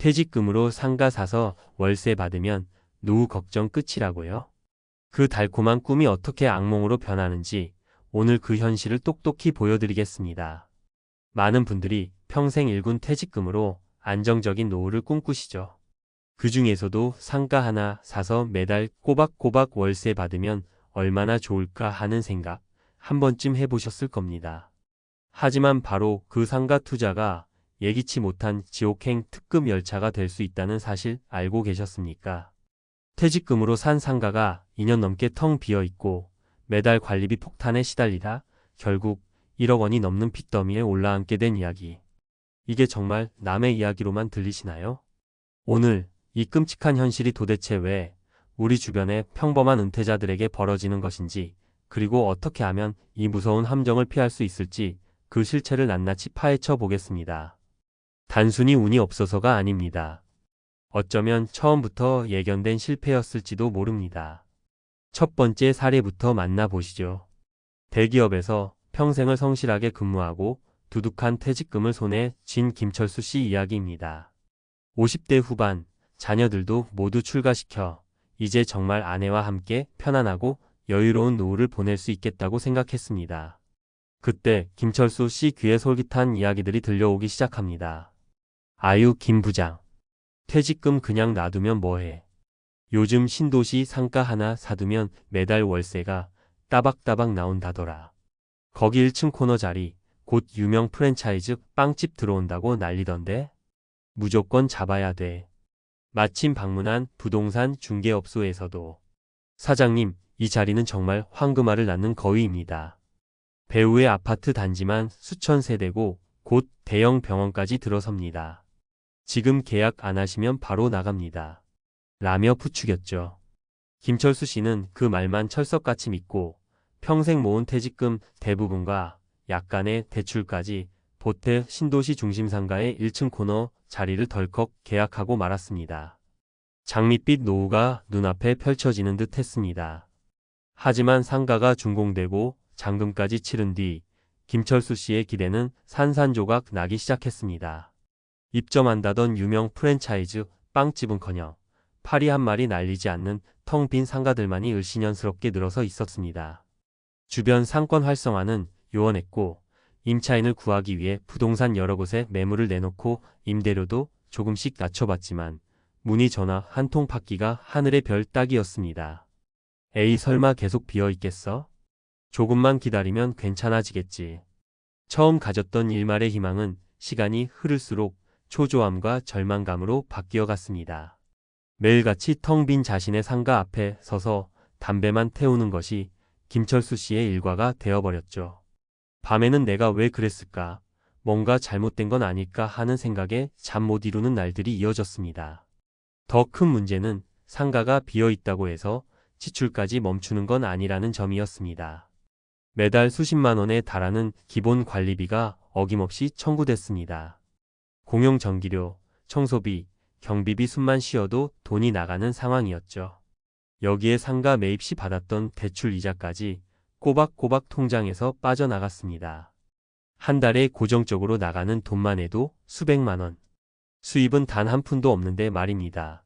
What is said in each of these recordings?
퇴직금으로 상가 사서 월세 받으면 노후 걱정 끝이라고요? 그 달콤한 꿈이 어떻게 악몽으로 변하는지 오늘 그 현실을 똑똑히 보여드리겠습니다. 많은 분들이 평생 일군 퇴직금으로 안정적인 노후를 꿈꾸시죠. 그 중에서도 상가 하나 사서 매달 꼬박꼬박 월세 받으면 얼마나 좋을까 하는 생각 한 번쯤 해보셨을 겁니다. 하지만 바로 그 상가 투자가 예기치 못한 지옥행 특급 열차가 될 수 있다는 사실 알고 계셨습니까? 퇴직금으로 산 상가가 2년 넘게 텅 비어 있고 매달 관리비 폭탄에 시달리다 결국 1억 원이 넘는 빚더미에 올라앉게 된 이야기. 이게 정말 남의 이야기로만 들리시나요? 오늘 이 끔찍한 현실이 도대체 왜 우리 주변의 평범한 은퇴자들에게 벌어지는 것인지, 그리고 어떻게 하면 이 무서운 함정을 피할 수 있을지 그 실체를 낱낱이 파헤쳐 보겠습니다. 단순히 운이 없어서가 아닙니다. 어쩌면 처음부터 예견된 실패였을지도 모릅니다. 첫 번째 사례부터 만나보시죠. 대기업에서 평생을 성실하게 근무하고 두둑한 퇴직금을 손에 쥔 김철수 씨 이야기입니다. 50대 후반, 자녀들도 모두 출가시켜 이제 정말 아내와 함께 편안하고 여유로운 노후를 보낼 수 있겠다고 생각했습니다. 그때 김철수 씨 귀에 솔깃한 이야기들이 들려오기 시작합니다. 아유, 김 부장. 퇴직금 그냥 놔두면 뭐해. 요즘 신도시 상가 하나 사두면 매달 월세가 따박따박 나온다더라. 거기 1층 코너 자리 곧 유명 프랜차이즈 빵집 들어온다고 난리던데? 무조건 잡아야 돼. 마침 방문한 부동산 중개업소에서도 사장님, 이 자리는 정말 황금알을 낳는 거위입니다. 배우의 아파트 단지만 수천 세대고 곧 대형 병원까지 들어섭니다. 지금 계약 안 하시면 바로 나갑니다. 라며 부추겼죠. 김철수 씨는 그 말만 철석같이 믿고 평생 모은 퇴직금 대부분과 약간의 대출까지 보태 신도시 중심 상가의 1층 코너 자리를 덜컥 계약하고 말았습니다. 장밋빛 노후가 눈앞에 펼쳐지는 듯 했습니다. 하지만 상가가 준공되고 잔금까지 치른 뒤 김철수 씨의 기대는 산산조각 나기 시작했습니다. 입점한다던 유명 프랜차이즈 빵집은커녕 파리 한 마리 날리지 않는 텅 빈 상가들만이 을씨년스럽게 늘어서 있었습니다. 주변 상권 활성화는 요원했고 임차인을 구하기 위해 부동산 여러 곳에 매물을 내놓고 임대료도 조금씩 낮춰봤지만 문의 전화 한 통 받기가 하늘의 별 따기였습니다. 에이, 설마 계속 비어 있겠어? 조금만 기다리면 괜찮아지겠지. 처음 가졌던 일말의 희망은 시간이 흐를수록 초조함과 절망감으로 바뀌어갔습니다. 매일같이 텅 빈 자신의 상가 앞에 서서 담배만 태우는 것이 김철수 씨의 일과가 되어버렸죠. 밤에는 내가 왜 그랬을까? 뭔가 잘못된 건 아닐까 하는 생각에 잠 못 이루는 날들이 이어졌습니다. 더 큰 문제는 상가가 비어 있다고 해서 지출까지 멈추는 건 아니라는 점이었습니다. 매달 수십만 원에 달하는 기본 관리비가 어김없이 청구됐습니다. 공용 전기료, 청소비, 경비비 숨만 쉬어도 돈이 나가는 상황이었죠. 여기에 상가 매입 시 받았던 대출 이자까지 꼬박꼬박 통장에서 빠져나갔습니다. 한 달에 고정적으로 나가는 돈만 해도 수백만 원. 수입은 단 한 푼도 없는데 말입니다.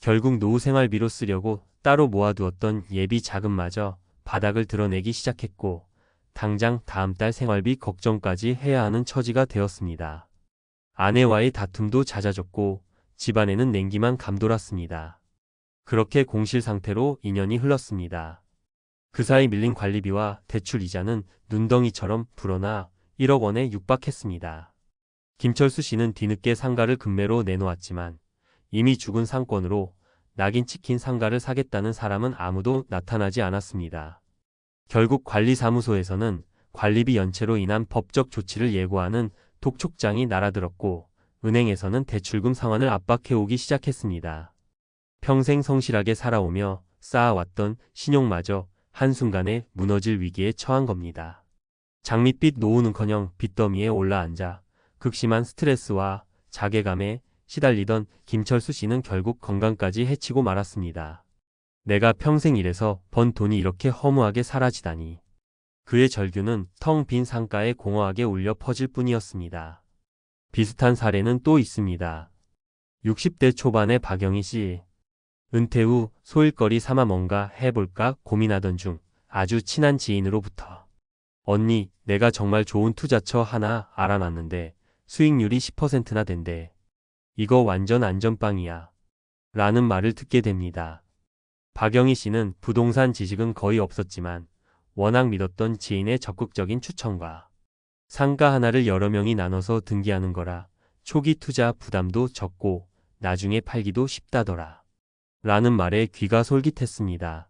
결국 노후 생활비로 쓰려고 따로 모아두었던 예비 자금마저 바닥을 드러내기 시작했고 당장 다음 달 생활비 걱정까지 해야 하는 처지가 되었습니다. 아내와의 다툼도 잦아졌고 집안에는 냉기만 감돌았습니다. 그렇게 공실 상태로 2년이 흘렀습니다. 그 사이 밀린 관리비와 대출 이자는 눈덩이처럼 불어나 1억 원에 육박했습니다. 김철수 씨는 뒤늦게 상가를 급매로 내놓았지만 이미 죽은 상권으로 낙인 찍힌 상가를 사겠다는 사람은 아무도 나타나지 않았습니다. 결국 관리사무소에서는 관리비 연체로 인한 법적 조치를 예고하는 독촉장이 날아들었고 은행에서는 대출금 상환을 압박해오기 시작했습니다. 평생 성실하게 살아오며 쌓아왔던 신용마저 한순간에 무너질 위기에 처한 겁니다. 장밋빛 노후는커녕 빚더미에 올라앉아 극심한 스트레스와 자괴감에 시달리던 김철수 씨는 결국 건강까지 해치고 말았습니다. 내가 평생 일해서 번 돈이 이렇게 허무하게 사라지다니. 그의 절규는 텅 빈 상가에 공허하게 울려 퍼질 뿐이었습니다. 비슷한 사례는 또 있습니다. 60대 초반의 박영희 씨. 은퇴 후 소일거리 삼아 뭔가 해볼까 고민하던 중 아주 친한 지인으로부터 언니, 내가 정말 좋은 투자처 하나 알아놨는데 수익률이 10%나 된대. 이거 완전 안전빵이야. 라는 말을 듣게 됩니다. 박영희 씨는 부동산 지식은 거의 없었지만 워낙 믿었던 지인의 적극적인 추천과 상가 하나를 여러 명이 나눠서 등기하는 거라 초기 투자 부담도 적고 나중에 팔기도 쉽다더라. 라는 말에 귀가 솔깃했습니다.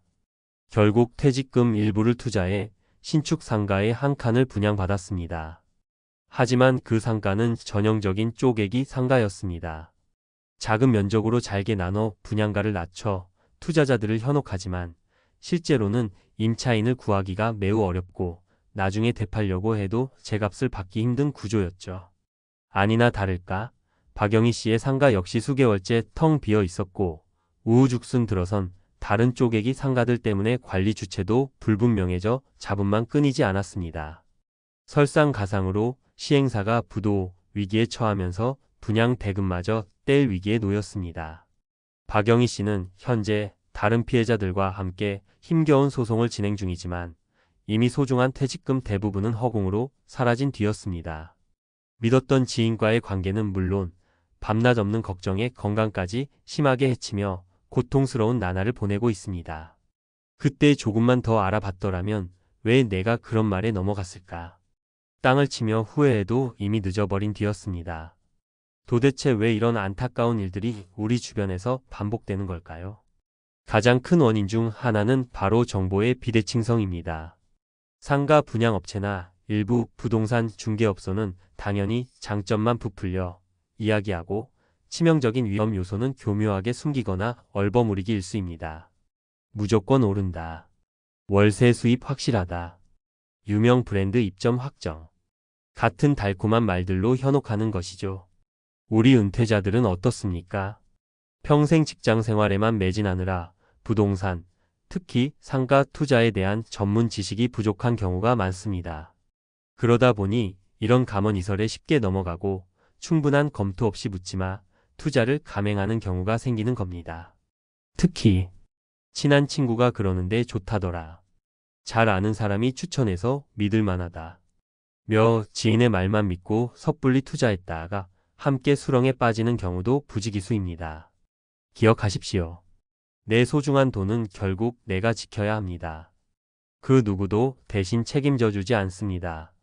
결국 퇴직금 일부를 투자해 신축 상가의 한 칸을 분양받았습니다. 하지만 그 상가는 전형적인 쪼개기 상가였습니다. 작은 면적으로 잘게 나눠 분양가를 낮춰 투자자들을 현혹하지만 실제로는 임차인을 구하기가 매우 어렵고 나중에 되팔려고 해도 제값을 받기 힘든 구조였죠. 아니나 다를까 박영희 씨의 상가 역시 수개월째 텅 비어 있었고 우후죽순 들어선 다른 쪼개기 상가들 때문에 관리 주체도 불분명해져 잡음만 끊이지 않았습니다. 설상가상으로 시행사가 부도 위기에 처하면서 분양 대금마저 뗄 위기에 놓였습니다. 박영희 씨는 현재 다른 피해자들과 함께 힘겨운 소송을 진행 중이지만 이미 소중한 퇴직금 대부분은 허공으로 사라진 뒤였습니다. 믿었던 지인과의 관계는 물론 밤낮 없는 걱정에 건강까지 심하게 해치며 고통스러운 나날을 보내고 있습니다. 그때 조금만 더 알아봤더라면 왜 내가 그런 말에 넘어갔을까? 땅을 치며 후회해도 이미 늦어버린 뒤였습니다. 도대체 왜 이런 안타까운 일들이 우리 주변에서 반복되는 걸까요? 가장 큰 원인 중 하나는 바로 정보의 비대칭성입니다. 상가 분양업체나 일부 부동산 중개업소는 당연히 장점만 부풀려 이야기하고 치명적인 위험 요소는 교묘하게 숨기거나 얼버무리기 일쑤입니다. 무조건 오른다. 월세 수입 확실하다. 유명 브랜드 입점 확정. 같은 달콤한 말들로 현혹하는 것이죠. 우리 은퇴자들은 어떻습니까? 평생 직장 생활에만 매진하느라 부동산, 특히 상가 투자에 대한 전문 지식이 부족한 경우가 많습니다. 그러다 보니 이런 감언이설에 쉽게 넘어가고 충분한 검토 없이 묻지마 투자를 감행하는 경우가 생기는 겁니다. 특히 친한 친구가 그러는데 좋다더라. 잘 아는 사람이 추천해서 믿을 만하다. 지인의 말만 믿고 섣불리 투자했다가 함께 수렁에 빠지는 경우도 부지기수입니다. 기억하십시오. 내 소중한 돈은 결국 내가 지켜야 합니다. 그 누구도 대신 책임져 주지 않습니다.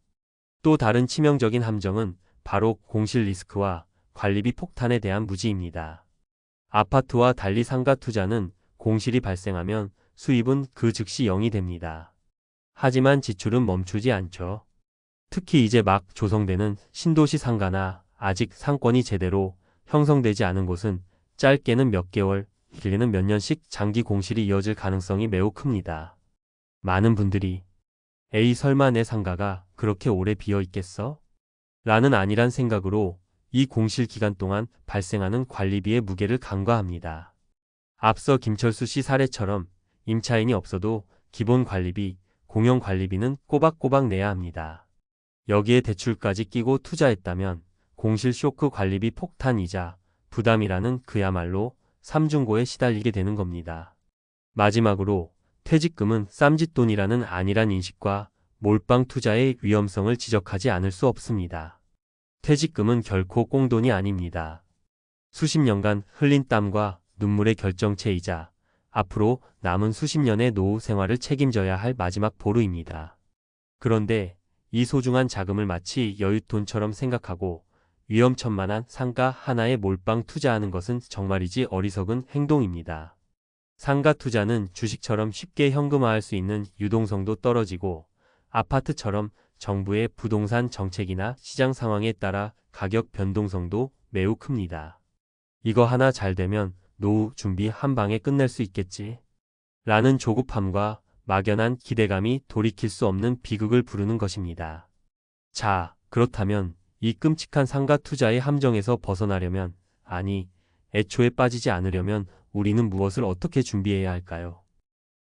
또 다른 치명적인 함정은 바로 공실 리스크와 관리비 폭탄에 대한 무지입니다. 아파트와 달리 상가 투자는 공실이 발생하면 수입은 그 즉시 0이 됩니다. 하지만 지출은 멈추지 않죠. 특히 이제 막 조성되는 신도시 상가나 아직 상권이 제대로 형성되지 않은 곳은 짧게는 몇 개월, 길게는 몇 년씩 장기 공실이 이어질 가능성이 매우 큽니다. 많은 분들이 에이 설마 내 상가가 그렇게 오래 비어 있겠어? 라는 안일한 생각으로 이 공실 기간 동안 발생하는 관리비의 무게를 간과합니다. 앞서 김철수 씨 사례처럼 임차인이 없어도 기본 관리비, 공용 관리비는 꼬박꼬박 내야 합니다. 여기에 대출까지 끼고 투자했다면 공실 쇼크 관리비 폭탄이자 부담이라는 그야말로 삼중고에 시달리게 되는 겁니다. 마지막으로 퇴직금은 쌈짓돈이라는 안일한 인식과 몰빵 투자의 위험성을 지적하지 않을 수 없습니다. 퇴직금은 결코 꽁돈이 아닙니다. 수십 년간 흘린 땀과 눈물의 결정체이자 앞으로 남은 수십 년의 노후 생활을 책임져야 할 마지막 보루입니다. 그런데 이 소중한 자금을 마치 여윳돈처럼 생각하고 위험천만한 상가 하나에 몰빵 투자하는 것은 정말이지 어리석은 행동입니다. 상가 투자는 주식처럼 쉽게 현금화할 수 있는 유동성도 떨어지고 아파트처럼 정부의 부동산 정책이나 시장 상황에 따라 가격 변동성도 매우 큽니다. 이거 하나 잘 되면 노후 준비 한 방에 끝낼 수 있겠지. 라는 조급함과 막연한 기대감이 돌이킬 수 없는 비극을 부르는 것입니다. 자, 그렇다면 이 끔찍한 상가 투자의 함정에서 벗어나려면, 아니, 애초에 빠지지 않으려면 우리는 무엇을 어떻게 준비해야 할까요?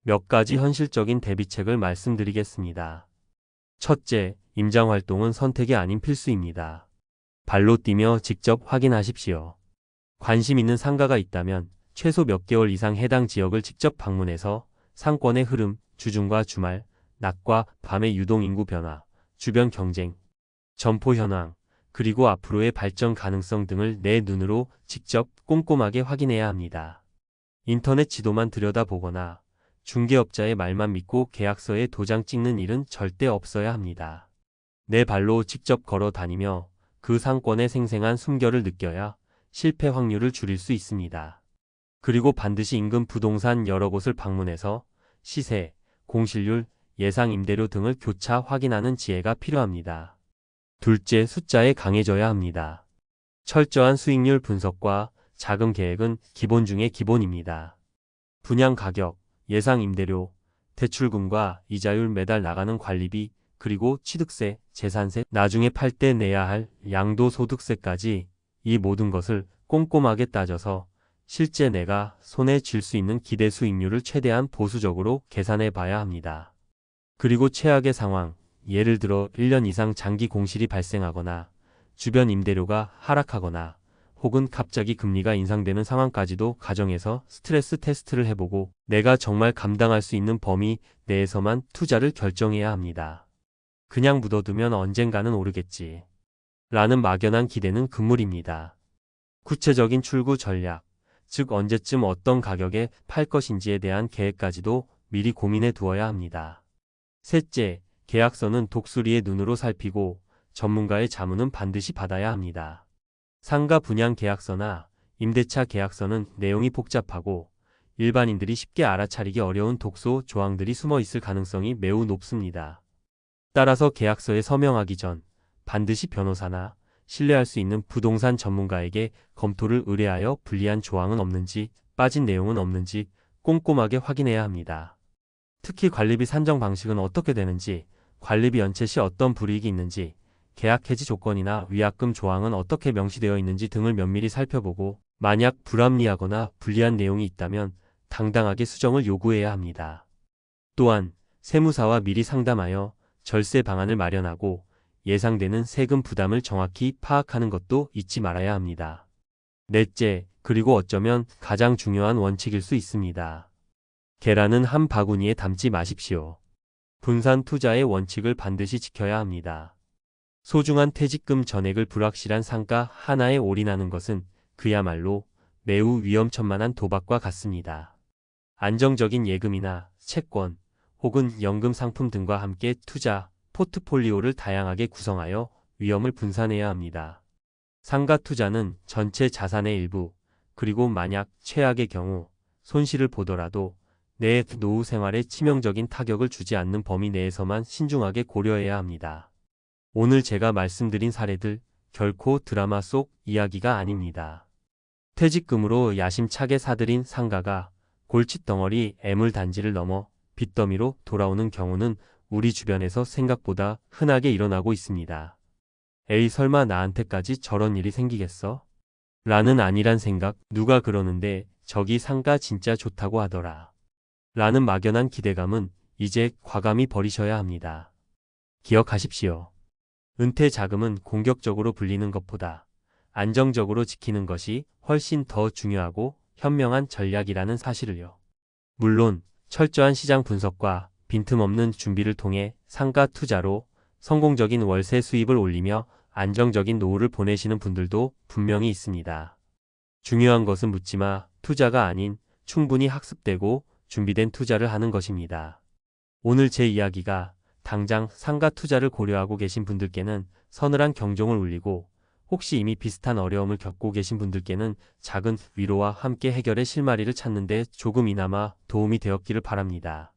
몇 가지 현실적인 대비책을 말씀드리겠습니다. 첫째, 임장활동은 선택이 아닌 필수입니다. 발로 뛰며 직접 확인하십시오. 관심 있는 상가가 있다면 최소 몇 개월 이상 해당 지역을 직접 방문해서 상권의 흐름, 주중과 주말, 낮과 밤의 유동 인구 변화, 주변 경쟁, 점포 현황, 그리고 앞으로의 발전 가능성 등을 내 눈으로 직접 꼼꼼하게 확인해야 합니다. 인터넷 지도만 들여다보거나 중개업자의 말만 믿고 계약서에 도장 찍는 일은 절대 없어야 합니다. 내 발로 직접 걸어 다니며 그 상권의 생생한 숨결을 느껴야 실패 확률을 줄일 수 있습니다. 그리고 반드시 인근 부동산 여러 곳을 방문해서 시세, 공실률, 예상 임대료 등을 교차 확인하는 지혜가 필요합니다. 둘째, 숫자에 강해져야 합니다. 철저한 수익률 분석과 자금 계획은 기본 중의 기본입니다. 분양 가격, 예상 임대료, 대출금과 이자율, 매달 나가는 관리비, 그리고 취득세, 재산세, 나중에 팔 때 내야 할 양도소득세까지 이 모든 것을 꼼꼼하게 따져서 실제 내가 손에 쥘 수 있는 기대 수익률을 최대한 보수적으로 계산해 봐야 합니다. 그리고 최악의 상황, 예를 들어 1년 이상 장기 공실이 발생하거나 주변 임대료가 하락하거나 혹은 갑자기 금리가 인상되는 상황까지도 가정해서 스트레스 테스트를 해보고 내가 정말 감당할 수 있는 범위 내에서만 투자를 결정해야 합니다. 그냥 묻어두면 언젠가는 오르겠지 라는 막연한 기대는 금물입니다. 구체적인 출구 전략, 즉 언제쯤 어떤 가격에 팔 것인지에 대한 계획까지도 미리 고민해 두어야 합니다. 셋째, 계약서는 독수리의 눈으로 살피고 전문가의 자문은 반드시 받아야 합니다. 상가 분양 계약서나 임대차 계약서는 내용이 복잡하고 일반인들이 쉽게 알아차리기 어려운 독소 조항들이 숨어 있을 가능성이 매우 높습니다. 따라서 계약서에 서명하기 전 반드시 변호사나 신뢰할 수 있는 부동산 전문가에게 검토를 의뢰하여 불리한 조항은 없는지, 빠진 내용은 없는지 꼼꼼하게 확인해야 합니다. 특히 관리비 산정 방식은 어떻게 되는지, 관리비 연체 시 어떤 불이익이 있는지, 계약 해지 조건이나 위약금 조항은 어떻게 명시되어 있는지 등을 면밀히 살펴보고 만약 불합리하거나 불리한 내용이 있다면 당당하게 수정을 요구해야 합니다. 또한 세무사와 미리 상담하여 절세 방안을 마련하고 예상되는 세금 부담을 정확히 파악하는 것도 잊지 말아야 합니다. 넷째, 그리고 어쩌면 가장 중요한 원칙일 수 있습니다. 계란은 한 바구니에 담지 마십시오. 분산 투자의 원칙을 반드시 지켜야 합니다. 소중한 퇴직금 전액을 불확실한 상가 하나에 올인하는 것은 그야말로 매우 위험천만한 도박과 같습니다. 안정적인 예금이나 채권 혹은 연금 상품 등과 함께 투자 포트폴리오를 다양하게 구성하여 위험을 분산해야 합니다. 상가 투자는 전체 자산의 일부, 그리고 만약 최악의 경우 손실을 보더라도 내 노후 생활에 치명적인 타격을 주지 않는 범위 내에서만 신중하게 고려해야 합니다. 오늘 제가 말씀드린 사례들 결코 드라마 속 이야기가 아닙니다. 퇴직금으로 야심차게 사들인 상가가 골칫덩어리 애물단지를 넘어 빚더미로 돌아오는 경우는 우리 주변에서 생각보다 흔하게 일어나고 있습니다. 에이, 설마 나한테까지 저런 일이 생기겠어? 라는 안일한 생각, 누가 그러는데 저기 상가 진짜 좋다고 하더라. 라는 막연한 기대감은 이제 과감히 버리셔야 합니다. 기억하십시오. 은퇴 자금은 공격적으로 불리는 것보다 안정적으로 지키는 것이 훨씬 더 중요하고 현명한 전략이라는 사실을요. 물론 철저한 시장 분석과 빈틈없는 준비를 통해 상가 투자로 성공적인 월세 수입을 올리며 안정적인 노후를 보내시는 분들도 분명히 있습니다. 중요한 것은 묻지마 투자가 아닌 충분히 학습되고 준비된 투자를 하는 것입니다. 오늘 제 이야기가 당장 상가 투자를 고려하고 계신 분들께는 서늘한 경종을 울리고 혹시 이미 비슷한 어려움을 겪고 계신 분들께는 작은 위로와 함께 해결의 실마리를 찾는 데 조금이나마 도움이 되었기를 바랍니다.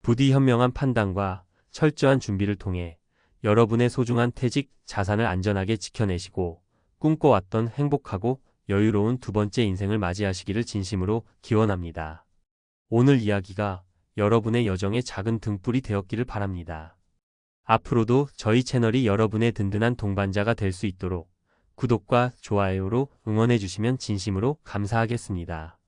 부디 현명한 판단과 철저한 준비를 통해 여러분의 소중한 퇴직 자산을 안전하게 지켜내시고 꿈꿔왔던 행복하고 여유로운 두 번째 인생을 맞이하시기를 진심으로 기원합니다. 오늘 이야기가 여러분의 여정의 작은 등불이 되었기를 바랍니다. 앞으로도 저희 채널이 여러분의 든든한 동반자가 될 수 있도록 구독과 좋아요로 응원해 주시면 진심으로 감사하겠습니다.